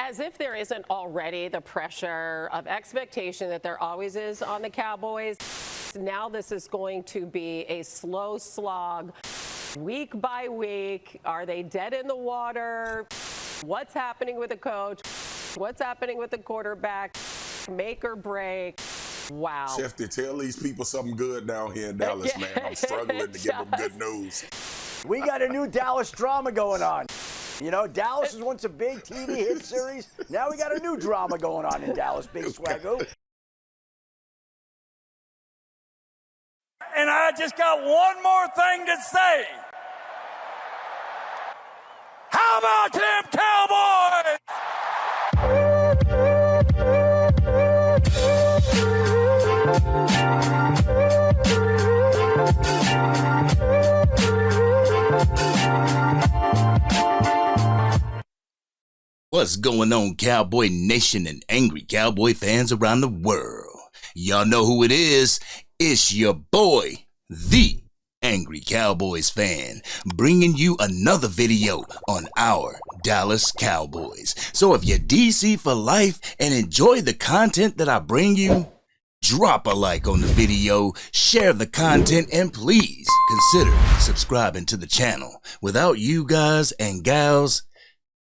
As if there isn't already the pressure of expectation that there always is on the Cowboys, now this is going to be a slow slog, week by week. Are they dead in the water? What's happening with the coach? What's happening with the quarterback? Make or break. Wow. Schefter, tell these people something good down here in Dallas, man. I'm struggling to give them good news. We got a new Dallas drama going on. You know, Dallas was once a big TV hit series. Now we got a new drama going on in Dallas, Big Swaggo. And I just got one more thing to say. How about them Cowboys? What's going on, Cowboy Nation and Angry Cowboy fans around the world? Y'all know who it is. It's your boy, the Angry Cowboys Fan, bringing you another video on our Dallas Cowboys. So if you're DC for life and enjoy the content that I bring you, drop a like on the video, share the content, and please consider subscribing to the channel. Without you guys and gals,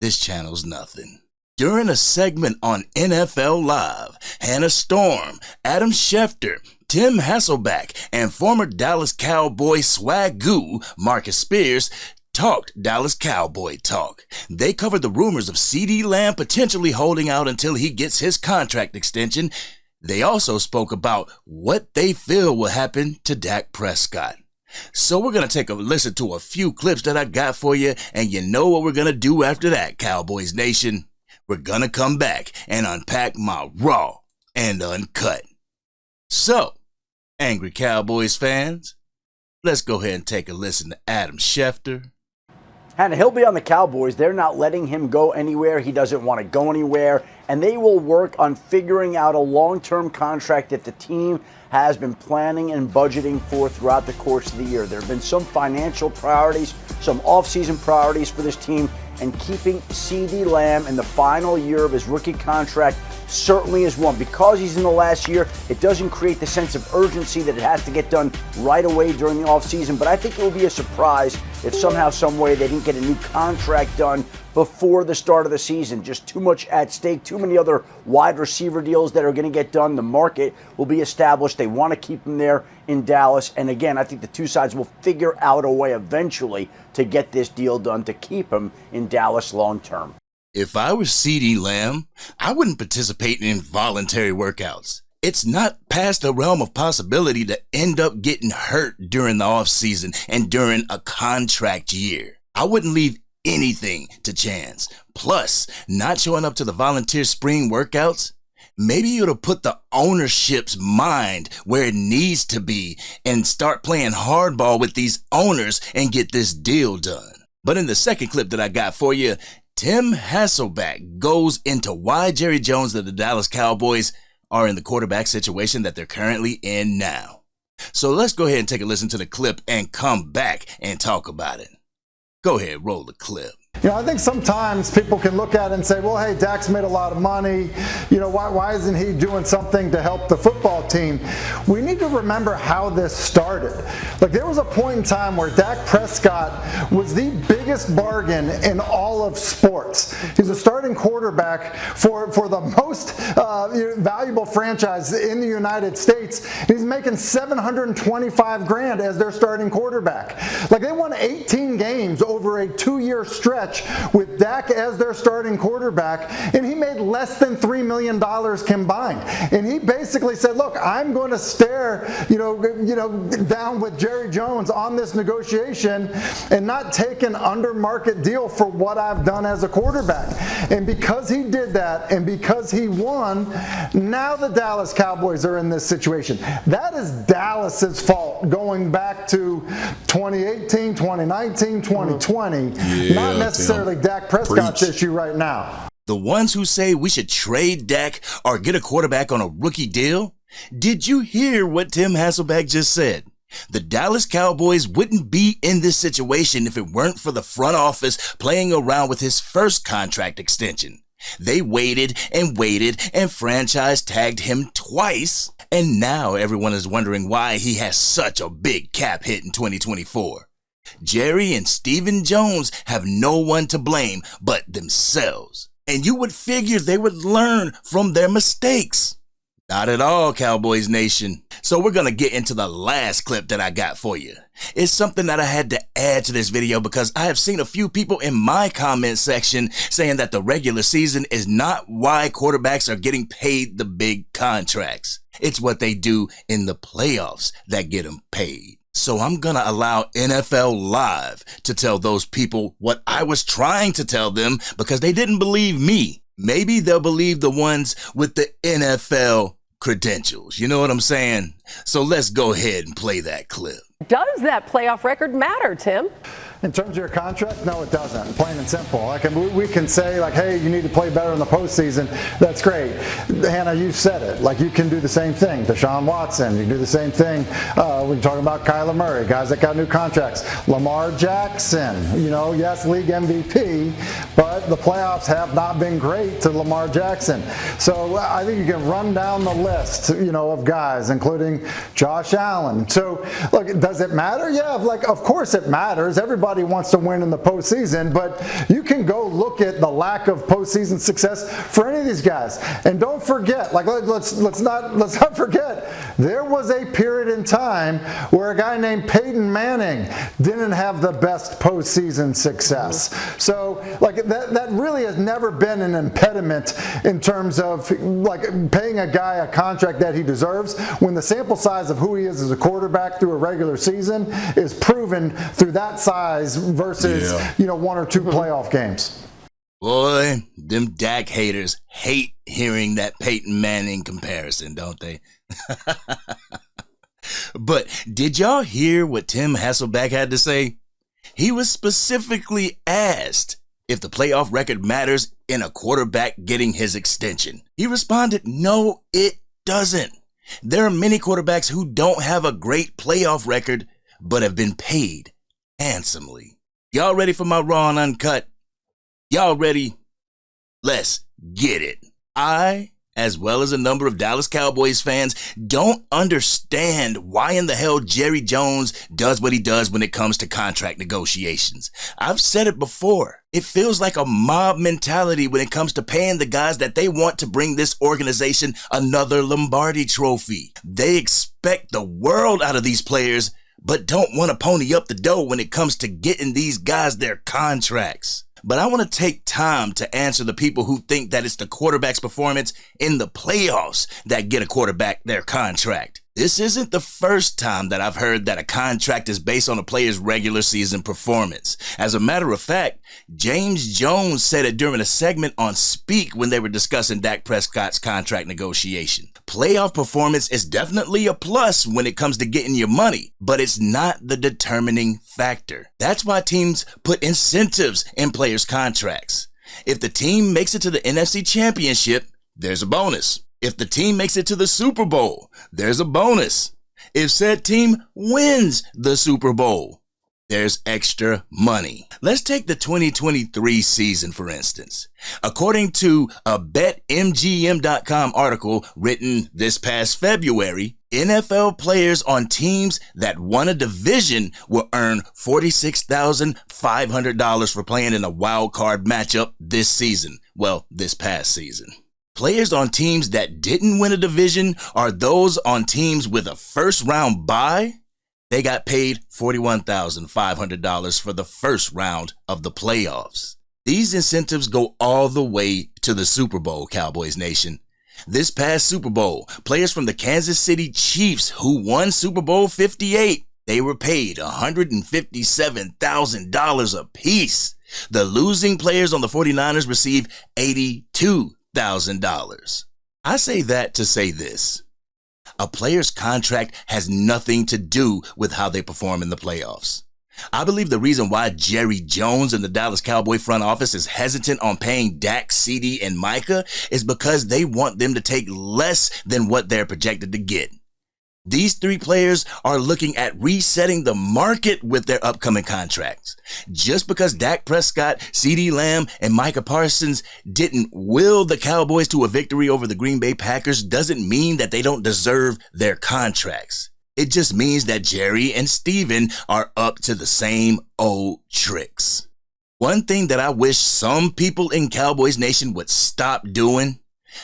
this channel's nothing. During a segment on NFL Live, Hannah Storm, Adam Schefter, Tim Hasselback, and former Dallas Cowboy swagoo Marcus Spears talked Dallas Cowboy talk. They covered the rumors of CeeDee Lamb potentially holding out until he gets his contract extension. They also spoke about what they feel will happen to Dak Prescott. So we're going to take a listen to a few clips that I got for you, and you know what we're going to do after that, Cowboys Nation? We're going to come back and unpack my Raw and Uncut. So, Angry Cowboys fans, let's go ahead and take a listen to Adam Schefter. Hannah, he'll be on the Cowboys. They're not letting him go anywhere. He doesn't want to go anywhere. And they will work on figuring out a long-term contract that the team has been planning and budgeting for throughout the course of the year. There have been some financial priorities, some off-season priorities for this team, and keeping CeeDee Lamb in the final year of his rookie contract certainly is one. Because he's in the last year, it doesn't create the sense of urgency that it has to get done right away during the offseason. But I think it will be a surprise if somehow, some way, they didn't get a new contract done before the start of the season. Just too much at stake, too many other wide receiver deals that are going to get done. The market will be established. They want to keep him there in Dallas. And again, I think the two sides will figure out a way eventually to get this deal done to keep him in Dallas long term. If I were CeeDee Lamb, I wouldn't participate in voluntary workouts. It's not past the realm of possibility to end up getting hurt during the offseason and during a contract year. I wouldn't leave anything to chance. Plus, not showing up to the volunteer spring workouts, maybe you'll put the ownership's mind where it needs to be and start playing hardball with these owners and get this deal done. But in the second clip that I got for you, Tim Hasselback goes into why Jerry Jones and the Dallas Cowboys are in the quarterback situation that they're currently in now. So let's go ahead and take a listen to the clip and come back and talk about it. Go ahead, roll the clip. You know, I think sometimes people can look at it and say, well, hey, Dak's made a lot of money. You know, why isn't he doing something to help the football team? We need to remember how this started. Like, there was a point in time where Dak Prescott was the biggest bargain in all of sports. He's a starting quarterback for the most valuable franchise in the United States. He's making $725,000 as their starting quarterback. Like, they won 18 games over a 2-year stretch with Dak as their starting quarterback, and he made less than $3 million combined. And he basically said, look, I'm going to stare down with Jerry Jones on this negotiation and not take an under market deal for what I've done as a quarterback. And because he did that and because he won, now the Dallas Cowboys are in this situation. That is Dallas's fault going back to 2018, 2019, 2020. Not necessarily Dak Prescott's issue right now. The ones who say we should trade Dak or get a quarterback on a rookie deal? Did you hear what Tim Hasselback just said? The Dallas Cowboys wouldn't be in this situation if it weren't for the front office playing around with his first contract extension. They waited and waited and franchise tagged him twice. And now everyone is wondering why he has such a big cap hit in 2024. Jerry and Stephen Jones have no one to blame but themselves. And you would figure they would learn from their mistakes. Not at all, Cowboys Nation. So we're going to get into the last clip that I got for you. It's something that I had to add to this video because I have seen a few people in my comment section saying that the regular season is not why quarterbacks are getting paid the big contracts. It's what they do in the playoffs that get them paid. So I'm going to allow NFL Live to tell those people what I was trying to tell them because they didn't believe me. Maybe they'll believe the ones with the NFL credentials. You know what I'm saying? So let's go ahead and play that clip. Does that playoff record matter, Tim? In terms of your contract, no, it doesn't. Plain and simple. Like we can say, like, hey, you need to play better in the postseason. That's great. Hannah, you said it. Like, you can do the same thing. Deshaun Watson, you can do the same thing. We're talking about Kyler Murray, guys that got new contracts. Lamar Jackson, yes, league MVP, but the playoffs have not been great to Lamar Jackson. So I think you can run down the list, of guys, including Josh Allen. So, look, does it matter? Yeah, of course it matters. Everybody wants to win in the postseason, but you can go look at the lack of postseason success for any of these guys. And don't forget, let's not forget, there was a period in time where a guy named Peyton Manning didn't have the best postseason success. So that really has never been an impediment in terms of paying a guy a contract that he deserves when the sample size of who he is as a quarterback through a regular season is proven through that size versus one or two playoff games. Boy, them Dak haters hate hearing that Peyton Manning comparison, don't they? But did y'all hear what Tim Hasselback had to say? He was specifically asked if the playoff record matters in a quarterback getting his extension. He responded, no, it doesn't. There are many quarterbacks who don't have a great playoff record but have been paid handsomely. Y'all ready for my Raw and Uncut? Y'all ready? Let's get it. I, as well as a number of Dallas Cowboys fans, don't understand why in the hell Jerry Jones does what he does when it comes to contract negotiations. I've said it before. It feels like a mob mentality when it comes to paying the guys that they want to bring this organization another Lombardi trophy. They expect the world out of these players, but don't want to pony up the dough when it comes to getting these guys their contracts. But I want to take time to answer the people who think that it's the quarterback's performance in the playoffs that get a quarterback their contract. This isn't the first time that I've heard that a contract is based on a player's regular season performance. As a matter of fact, James Jones said it during a segment on Speak when they were discussing Dak Prescott's contract negotiation. Playoff performance is definitely a plus when it comes to getting your money, but it's not the determining factor. That's why teams put incentives in players' contracts. If the team makes it to the NFC Championship, there's a bonus. If the team makes it to the Super Bowl, there's a bonus. If said team wins the Super Bowl, there's extra money. Let's take the 2023 season, for instance. According to a BetMGM.com article written this past February, NFL players on teams that won a division will earn $46,500 for playing in a wild card matchup this season. Well, this past season. Players on teams that didn't win a division are those on teams with a first round bye. They got paid $41,500 for the first round of the playoffs. These incentives go all the way to the Super Bowl, Cowboys Nation. This past Super Bowl, players from the Kansas City Chiefs who won Super Bowl 58, they were paid $157,000 apiece. The losing players on the 49ers received $82,000. I say that to say this. A player's contract has nothing to do with how they perform in the playoffs. I believe the reason why Jerry Jones and the Dallas Cowboy front office is hesitant on paying Dak, CD, and Micah is because they want them to take less than what they're projected to get. These three players are looking at resetting the market with their upcoming contracts. Just because Dak Prescott, CeeDee Lamb, and Micah Parsons didn't will the Cowboys to a victory over the Green Bay Packers doesn't mean that they don't deserve their contracts. It just means that Jerry and Steven are up to the same old tricks. One thing that I wish some people in Cowboys Nation would stop doing,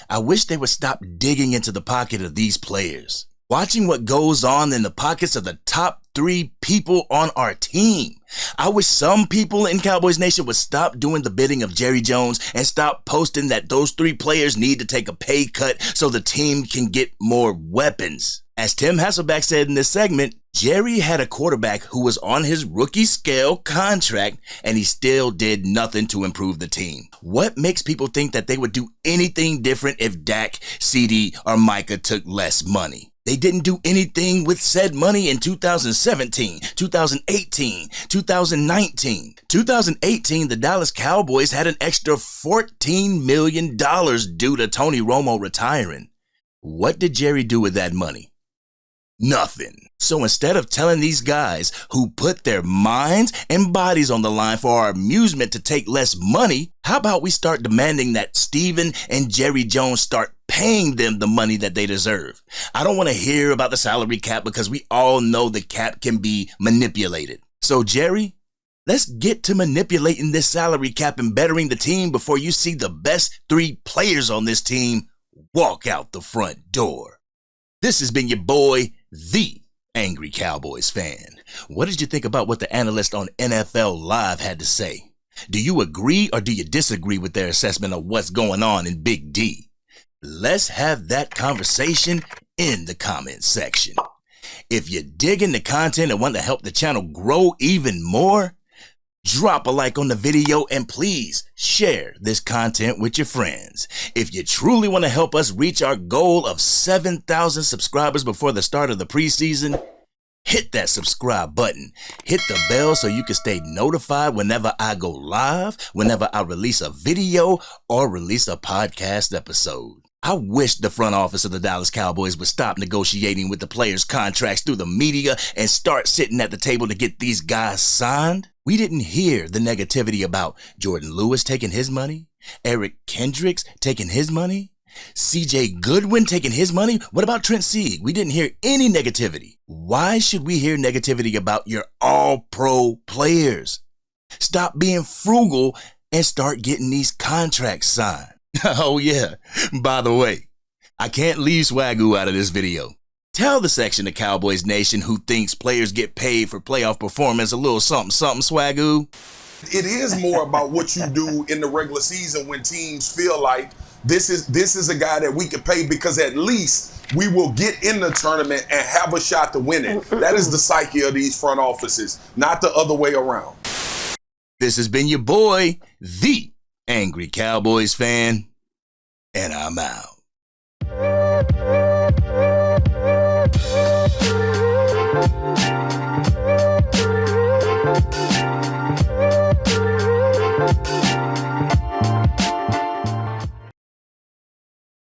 I wish they would stop digging into the pocket of these players. Watching what goes on in the pockets of the top three people on our team. I wish some people in Cowboys Nation would stop doing the bidding of Jerry Jones and stop posting that those three players need to take a pay cut so the team can get more weapons. As Tim Hasselback said in this segment, Jerry had a quarterback who was on his rookie scale contract and he still did nothing to improve the team. What makes people think that they would do anything different if Dak, CeeDee, or Micah took less money? They didn't do anything with said money in 2017, 2018, 2019. 2018, the Dallas Cowboys had an extra $14 million due to Tony Romo retiring. What did Jerry do with that money? Nothing. So instead of telling these guys who put their minds and bodies on the line for our amusement to take less money, how about we start demanding that Steven and Jerry Jones start paying them the money that they deserve? I don't want to hear about the salary cap because we all know the cap can be manipulated. So Jerry, let's get to manipulating this salary cap and bettering the team before you see the best three players on this team walk out the front door. This has been your boy, the Angry Cowboys Fan. What did you think about what the analyst on NFL Live had to say? Do you agree or do you disagree with their assessment of what's going on in Big D? Let's have that conversation in the comment section. If you're digging the content and want to help the channel grow even more, drop a like on the video and please share this content with your friends. If you truly want to help us reach our goal of 7,000 subscribers before the start of the preseason, hit that subscribe button. Hit the bell so you can stay notified whenever I go live, whenever I release a video or release a podcast episode. I wish the front office of the Dallas Cowboys would stop negotiating with the players' contracts through the media and start sitting at the table to get these guys signed. We didn't hear the negativity about Jordan Lewis taking his money, Eric Kendricks taking his money, CJ Goodwin taking his money. What about Trent Sieg? We didn't hear any negativity. Why should we hear negativity about your all-pro players? Stop being frugal and start getting these contracts signed. Oh yeah, by the way, I can't leave Swagoo out of this video. Tell the section of Cowboys Nation who thinks players get paid for playoff performance a little something, Swagoo. It is more about what you do in the regular season when teams feel like this is a guy that we can pay because at least we will get in the tournament and have a shot to win it. That is the psyche of these front offices, not the other way around. This has been your boy, the Angry Cowboys Fan, and I'm out.